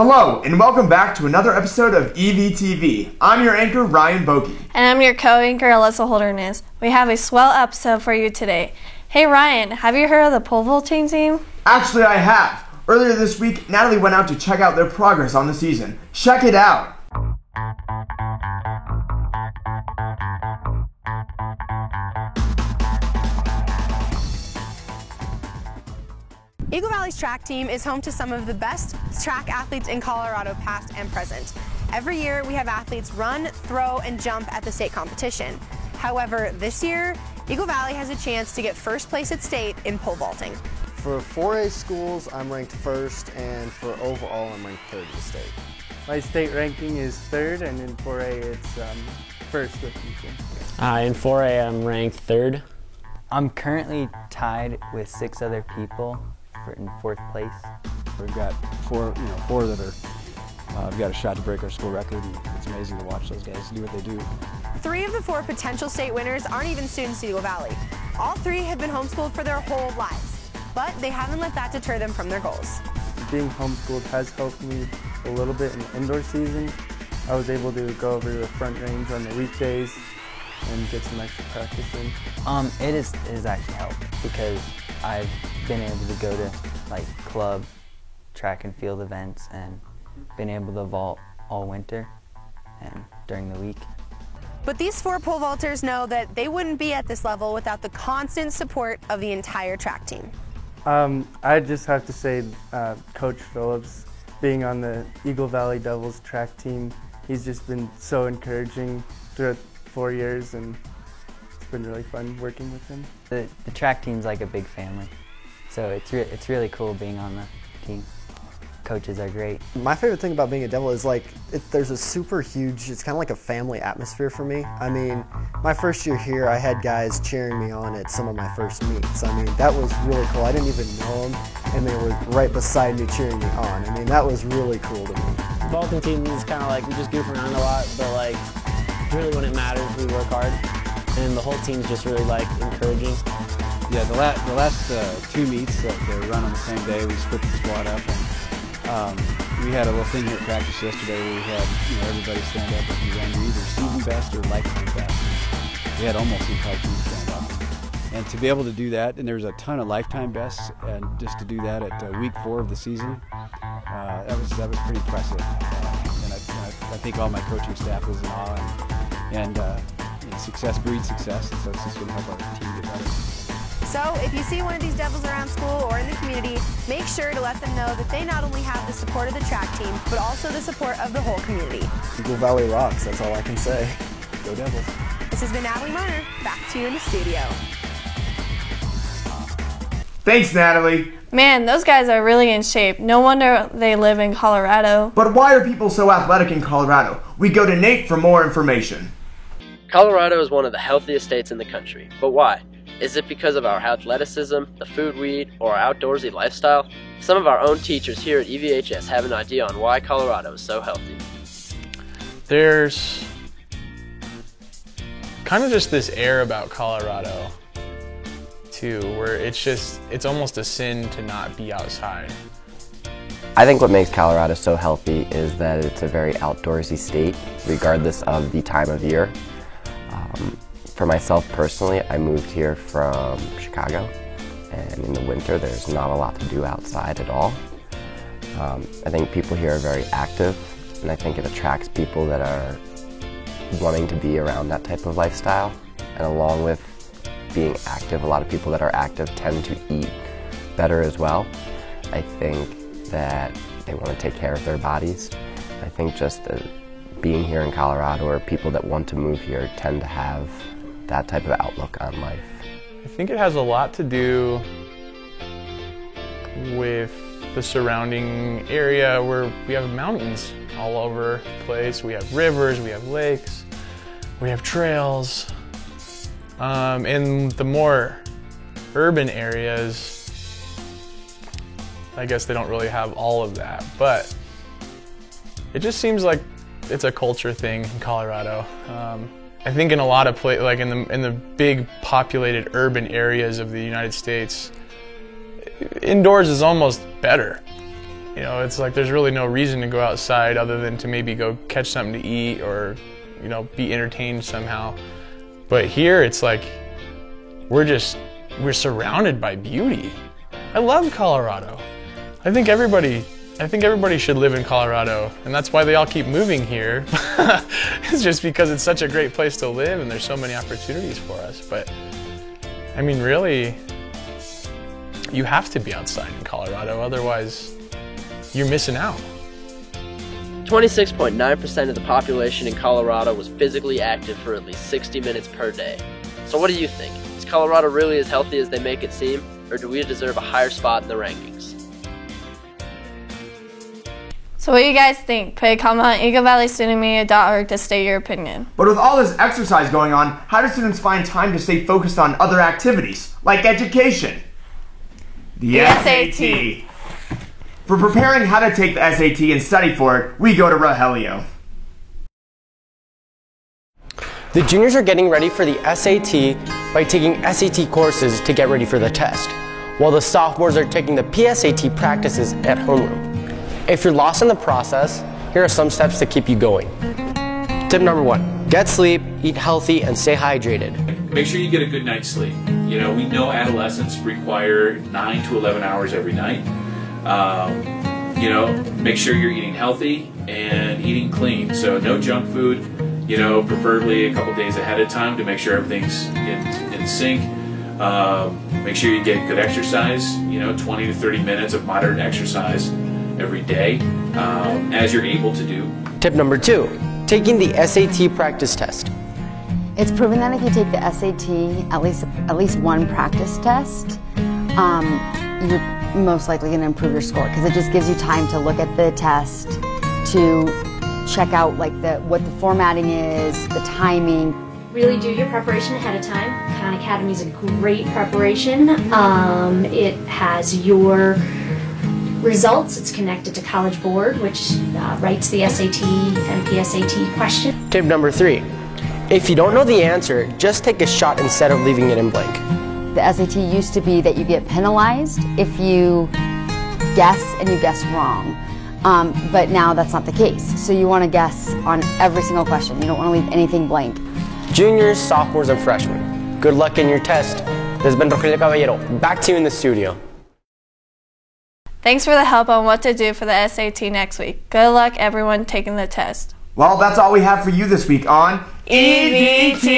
Hello, and welcome back to another episode of EVTV. I'm your anchor, Ryan Boki. And I'm your co-anchor, Alyssa Holderness. We have a swell episode for you today. Hey Ryan, have you heard of the pole vaulting team? Actually, I have. Earlier this week, Natalie went out to check out their progress on the season. Check it out. Eagle Valley's track team is home to some of the best track athletes in Colorado, past and present. Every year we have athletes run, throw, and jump at the state competition. However, this year, Eagle Valley has a chance to get first place at state in pole vaulting. For 4A schools, I'm ranked first, and for overall, I'm ranked third in the state. My state ranking is third, and in 4A it's first with you. In 4A I'm ranked third. I'm currently tied with 6 other people in fourth place. We've got four that are have got a shot to break our school record, and it's amazing to watch those guys do what they do. 3 of the 4 potential state winners aren't even students at Eagle Valley. All 3 have been homeschooled for their whole lives, but they haven't let that deter them from their goals. Being homeschooled has helped me a little bit in the indoor season. I was able to go over to the front range on the weekdays and get some extra practice in. It has actually helped because I've been able to go to like club, track and field events, and been able to vault all winter and during the week. But these 4 pole vaulters know that they wouldn't be at this level without the constant support of the entire track team. I just have to say Coach Phillips, being on the Eagle Valley Devils track team, he's just been so encouraging throughout 4 years, and it's been really fun working with him. The track team's like a big family, so it's really cool being on the team. Coaches are great. My favorite thing about being a Devil is there's a super huge, it's kind of like a family atmosphere for me. I mean, my first year here, I had guys cheering me on at some of my first meets. I mean, that was really cool. I didn't even know them, and they were right beside me cheering me on. I mean, that was really cool to me. The vaulting team is kind of like, we just goof around a lot, but like, really when it matters, we work hard. And the whole team's just really like encouraging. Yeah, the last 2 meets that they run on the same day, we split the squad up, and we had a little thing here at practice yesterday where we had everybody stand up if you ran either season best or lifetime best. We had almost the entire team stand up, and to be able to do that, and there's a ton of lifetime bests, and just to do that at week 4 of the season, that was pretty impressive. And I think all my coaching staff was in awe, and success breeds success, and so it's just going to help our team get better. So if you see one of these Devils around school or in the community, make sure to let them know that they not only have the support of the track team, but also the support of the whole community. Eagle Valley rocks, that's all I can say. Go Devils. This has been Natalie Marner, back to you in the studio. Thanks, Natalie. Man, those guys are really in shape. No wonder they live in Colorado. But why are people so athletic in Colorado? We go to Nate for more information. Colorado is one of the healthiest states in the country, but why? Is it because of our athleticism, the food we eat, or our outdoorsy lifestyle? Some of our own teachers here at EVHS have an idea on why Colorado is so healthy. There's kind of just this air about Colorado, too, where it's almost a sin to not be outside. I think what makes Colorado so healthy is that it's a very outdoorsy state, regardless of the time of year. For myself personally, I moved here from Chicago, and in the winter there's not a lot to do outside at all. I think people here are very active, and I think it attracts people that are wanting to be around that type of lifestyle. And along with being active, a lot of people that are active tend to eat better as well. I think that they want to take care of their bodies. I think just being here in Colorado, or people that want to move here, tend to have that type of outlook on life. I think it has a lot to do with the surrounding area where we have mountains all over the place. We have rivers, we have lakes, we have trails. In the more urban areas, I guess they don't really have all of that, but it just seems like it's a culture thing in Colorado. I think in a lot of places, like in the big populated urban areas of the United States, indoors is almost better. You know, it's like there's really no reason to go outside other than to maybe go catch something to eat or, you know, be entertained somehow. But here it's like we're surrounded by beauty. I love Colorado. I think everybody should live in Colorado, and that's why they all keep moving here. It's just because it's such a great place to live and there's so many opportunities for us. But I mean, really, you have to be outside in Colorado, otherwise you're missing out. 26.9% of the population in Colorado was physically active for at least 60 minutes per day. So what do you think? Is Colorado really as healthy as they make it seem, or do we deserve a higher spot in the rankings? So what do you guys think? Put a comment on eaglevalleystudentmedia.org to state your opinion. But with all this exercise going on, how do students find time to stay focused on other activities, like education? The SAT. For preparing how to take the SAT and study for it, we go to Rogelio. The juniors are getting ready for the SAT by taking SAT courses to get ready for the test, while the sophomores are taking the PSAT practices at homeroom. If you're lost in the process, here are some steps to keep you going. Tip number 1, get sleep, eat healthy, and stay hydrated. Make sure you get a good night's sleep. You know, we know adolescents require 9 to 11 hours every night. You know, make sure you're eating healthy and eating clean. So no junk food, you know, preferably a couple days ahead of time to make sure everything's in sync. Make sure you get good exercise, you know, 20 to 30 minutes of moderate exercise every day, as you're able to do. Tip number 2, taking the SAT practice test. It's proven that if you take the SAT, at least one practice test, you're most likely going to improve your score, because it just gives you time to look at the test, to check out like what the formatting is, the timing. Really do your preparation ahead of time. Khan Academy is a great preparation. It has your results. It's connected to College Board, which writes the SAT and PSAT question. Tip number 3, if you don't know the answer, just take a shot instead of leaving it in blank. The SAT used to be that you get penalized if you guess and you guess wrong. But now that's not the case. So you want to guess on every single question. You don't want to leave anything blank. Juniors, sophomores, and freshmen, good luck in your test. This has been Rogelio Caballero. Back to you in the studio. Thanks for the help on what to do for the SAT next week. Good luck, everyone taking the test. Well, that's all we have for you this week on EVTV.